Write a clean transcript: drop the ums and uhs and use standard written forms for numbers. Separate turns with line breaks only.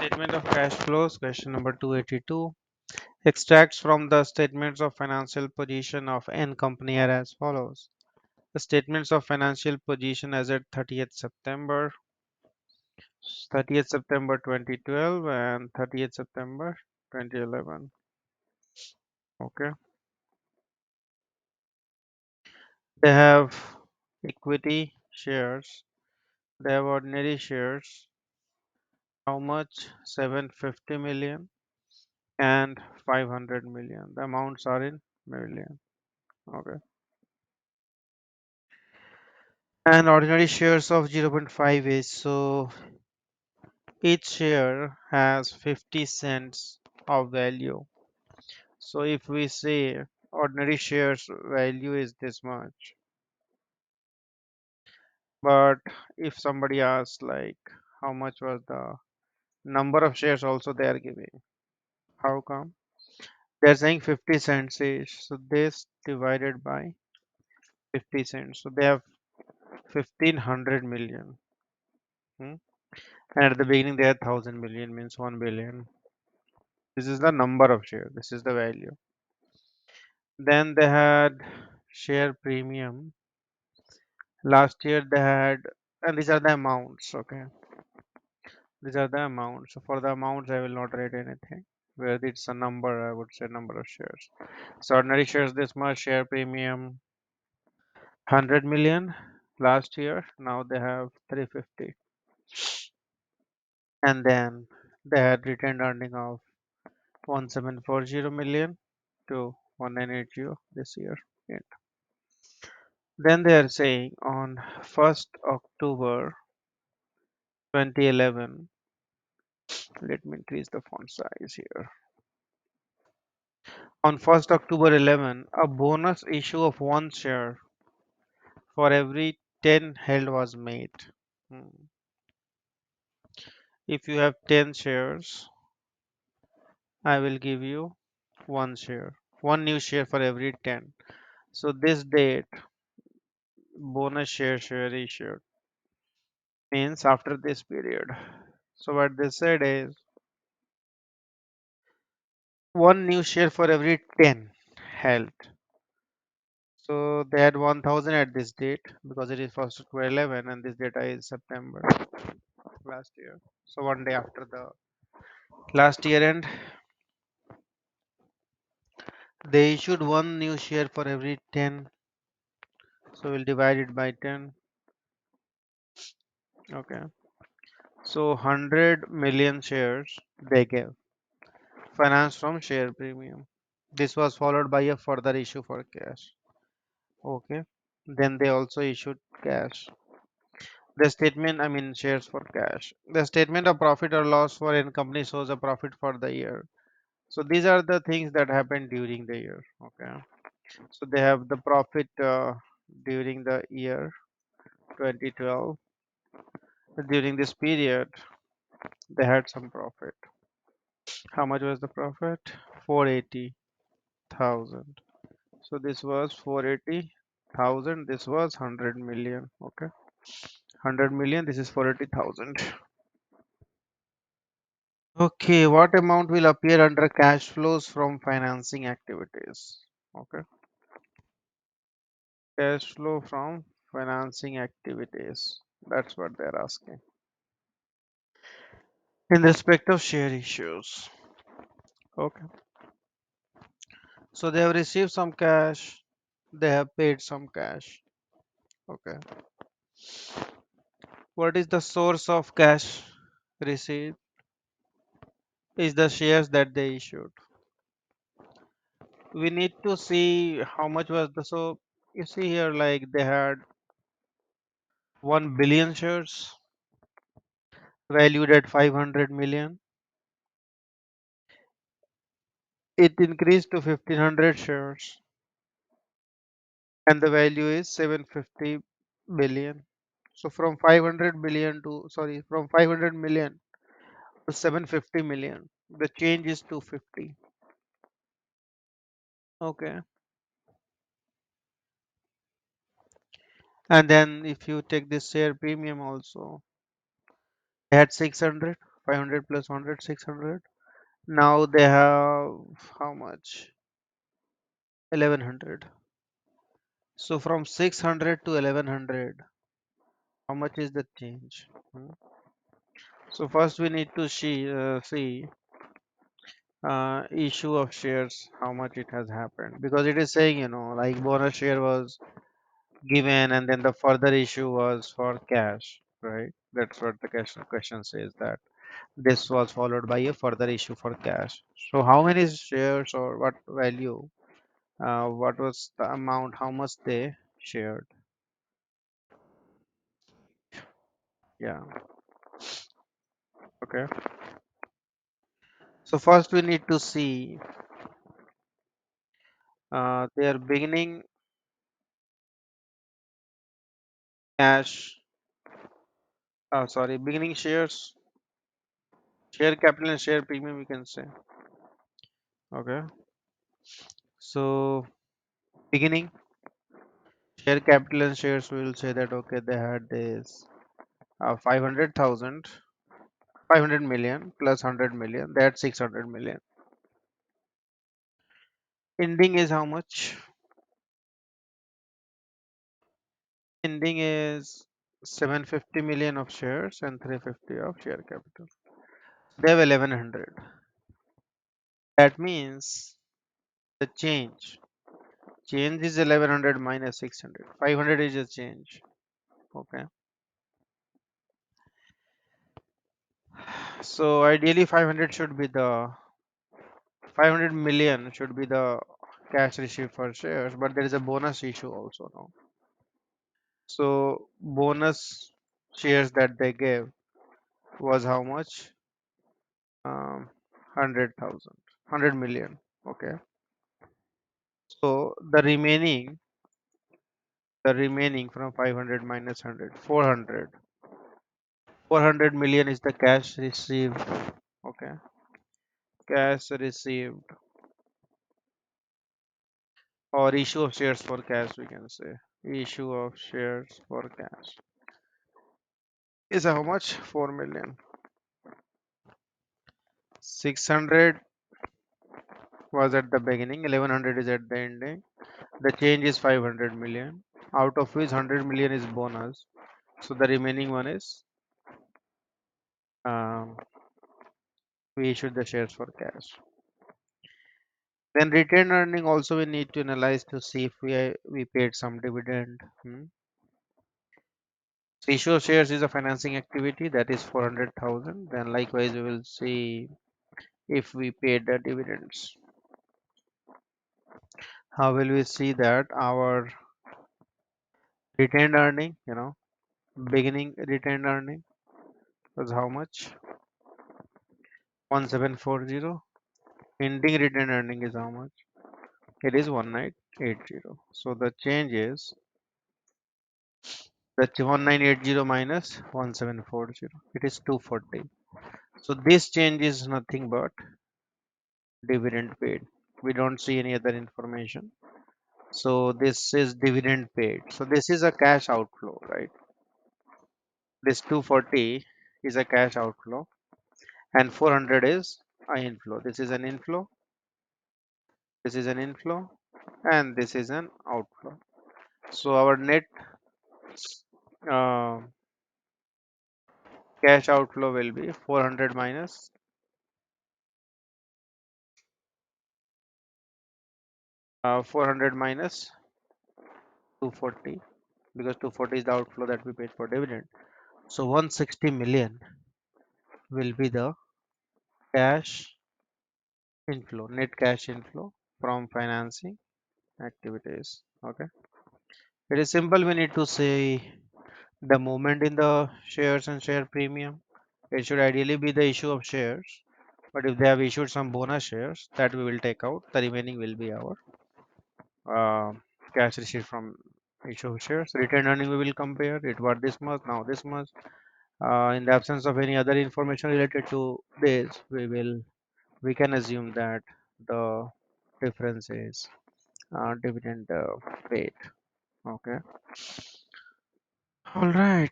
Statement of cash flows, question number 282. Extracts from the statements of financial position of N company are as follows. The statements of financial position as at 30th September 2012 and 30th September 2011. Okay. They have equity shares. They have ordinary shares. How much? 750 million and 500 million. The amounts are in million. Okay. And ordinary shares of 0.5 is so each share has 50 cents of value. So if we say ordinary shares value is this much, but if somebody asks like how much was the number of shares also they are giving, how come? They're saying 50 cents each. So this divided by 50 cents. So they have 1500 million. Hmm? And at the beginning they had 1000 million means 1 billion. This is the number of shares. This is the value. Then they had share premium. Last year they had, and these are the amounts. Okay, these are the amounts. So for the amounts, I will not write anything. Where it's a number, I would say number of shares. So ordinary shares this much, share premium 100 million last year. Now they have 350, and then they had retained earning of 1740 million to 1980 this year. Then they are saying on 1st October 2011, let me increase the font size here. On 1st October 11, a bonus issue of one share for every 10 held was made. Hmm. If you have 10 shares, I will give you one share, one new share for every 10. So this date, bonus share issued means after this period. So what they said is one new share for every 10 held. So they had 1000 at this date because it is first to 11 and this data is September last year. So one day after the last year end, they issued one new share for every 10. So we'll divide it by 10. Okay. So 100 million shares they gave finance from share premium. This was followed by a further issue for cash. Okay. Then they also issued cash. The statement, I mean shares for cash. The statement of profit or loss for any company shows a profit for the year. So these are the things that happened during the year. Okay. So they have the profit during the year 2012. During this period, they had some profit. How much was the profit? 480,000. So this was 480,000. This was 100 million. Okay. 100 million. This is 480,000. Okay, what amount will appear under cash flows from financing activities? Okay, cash flow from financing activities. That's what they're asking. In respect of share issues. Okay, so they have received some cash, they have paid some cash. Okay, what is the source of cash received? Is the shares that they issued. We need to see how much was the so you see here like they had 1 billion shares valued at 500 million. It increased to 1500 shares and the value is 750 billion. So from 500 billion to sorry from 500 million to 750 million, the change is 250. Okay. And then if you take this share premium also, they had 600. 500 plus 100, 600. Now they have how much? 1100. So from 600 to 1100, how much is the change? Hmm. So first we need to see issue of shares, how much it has happened, because it is saying, like bonus share was given and then the further issue was for cash, right? That's what the question says, that this was followed by a further issue for cash. So how many shares or what value, what was the amount, how much they shared? Yeah, okay. So first we need to see their beginning cash, sorry, beginning shares, share capital and share premium, we can say. Okay. So beginning share capital and shares, we will say that okay, they had this 500,000, 500 million plus 100 million, that's 600 million. Ending is how much? Ending is 750 million of shares and 350 of share capital. They have 1100. That means the change is 1100 minus 600. 500 is a change. Okay. So ideally 500 million should be the cash received for shares, but there is a bonus issue also now. So bonus shares that they gave was how much? 100,000, 100 million. Okay. So the remaining from 500 minus 100, 400. 400 million is the cash received. Okay. Cash received or issue of shares for cash, we can say. Issue of shares for cash is how much? 4 million. 600 was at the beginning, 1100 is at the ending. The change is 500 million, out of which 100 million is bonus. So the remaining one is um, we issued the shares for cash. Then retained earning also we need to analyze to see if we paid some dividend. So issue of shares is a financing activity, that is 400,000. Then likewise we will see if we paid the dividends. How will we see that? Our retained earning, beginning retained earning was how much? 1740. Ending retained earning is how much? It is 1980. So the change is the 1980 minus 1740. It is 240. So this change is nothing but dividend paid. We don't see any other information. So this is dividend paid. So this is a cash outflow, right? This 240 is a cash outflow and 400 is an inflow. This is an inflow, this is an inflow, and this is an outflow. So our net uh, cash outflow will be 400 minus 400 minus 240, because 240 is the outflow that we paid for dividend. So 160 million will be the cash inflow, net cash inflow from financing activities. Okay. It is simple. We need to say the movement in the shares and share premium. It should ideally be the issue of shares. But if they have issued some bonus shares, that we will take out. The remaining will be our uh, cash received from issue of shares. Retained earning we will compare. It was this much, now this much. In the absence of any other information related to this, we can assume that the difference is dividend paid. Okay. All right.